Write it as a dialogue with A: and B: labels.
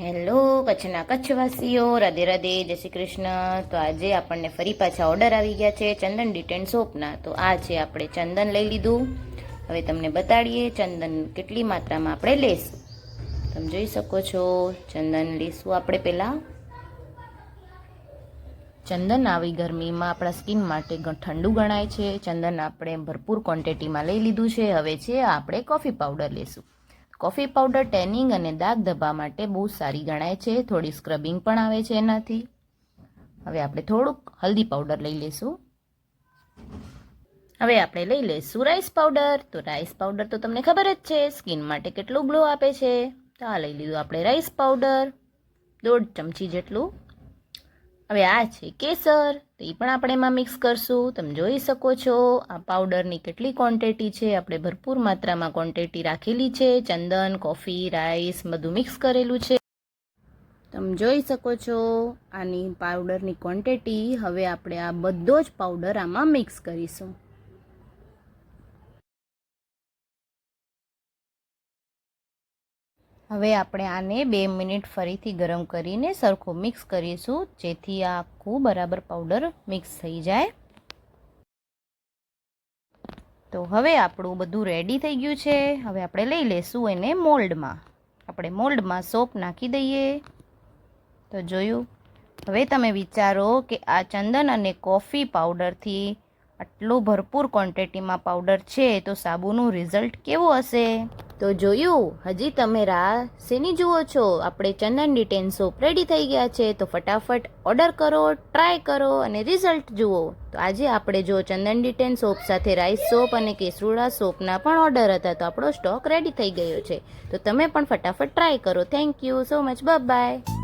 A: Hello કચ્છના કચ્છવાસીઓ, રાધે રાધે, જય શ્રી કૃષ્ણ। તો આજે આપણને ફરી પાછા ઓર્ડર આવી ગયા છે ચંદન ડિટેન સોપના। તો આ છે આપણે ચંદન લઈ લીધું। હવે તમને બતાડીએ ચંદન કેટલી માત્રામાં આપણે લેશું। તમે જોઈ શકો છો ચંદન લેશું આપણે પહેલાં। ચંદન આવી ગરમીમાં આપણા સ્કિન માટે ઠંડુ ગણાય છે। ચંદન આપણે ભરપૂર ક્વોન્ટિટીમાં લઈ લીધું છે। હવે છે આપણે કોફી પાવડર લેશું। કોફી પાવડર ટેનિંગ અને દાગ ધબ્બા માટે બહુ સારી ગણાય છે। થોડી સ્ક્રબિંગ પણ આવે છે એનાથી। હવે આપણે થોડુંક હલ્દી પાવડર લઈ લેશું। હવે આપણે લઈ લઈશું રાઈસ પાવડર। તો રાઈસ પાવડર તો તમને ખબર જ છે સ્કિન માટે કેટલું ગ્લો આપે છે। તો આ લઈ લીધું આપણે રાઈસ પાવડર 1.5 ચમચી જેટલું। હવે આ છે કેસર, તો એ પણ આપણે એમાં મિક્સ કરશું। તમે જોઈ શકો છો આ પાવડરની કેટલી ક્વોન્ટિટી છે। આપણે ભરપૂર માત્રામાં ક્વોન્ટિટી રાખેલી છે। ચંદન, કોફી, રાઈસ બધું મિક્સ કરેલું છે। તમે જોઈ શકો છો આની પાવડરની ક્વોન્ટિટી। હવે આપણે આ બધો જ પાવડર આમાં મિક્સ કરીશું। હવે આપણે આને 2 મિનિટ ફરીથી ગરમ કરીને સરખું મિક્સ કરીશું, જેથી આ આખું બરાબર પાવડર મિક્સ થઈ જાય। તો હવે આપણું બધું રેડી થઈ ગયું છે। હવે આપણે લઈ લેશું એને મોલ્ડમાં। આપણે મોલ્ડમાં સોપ નાખી દઈએ। તો જોયું। હવે તમે વિચારો કે આ ચંદન અને કોફી પાવડરથી આટલું ભરપૂર ક્વોન્ટિટીમાં પાવડર છે તો સાબુનું રિઝલ્ટ કેવું હશે। તો જોયું। હજી તમે રાહ શેની જુઓ છો? આપણે ચંદન ડિટેન સોપ રેડી થઈ ગયા છે। તો ફટાફટ ઓર્ડર કરો, ટ્રાય કરો અને રિઝલ્ટ જુઓ। તો આજે આપણે જો ચંદન ડિટેન સોપ સાથે રાઈસ સોપ અને કેસરુડા સોપના પણ ઓર્ડર હતા, તો આપણો સ્ટોક રેડી થઈ ગયો છે। તો તમે પણ ફટાફટ ટ્રાય કરો। Thank you so much, bye bye.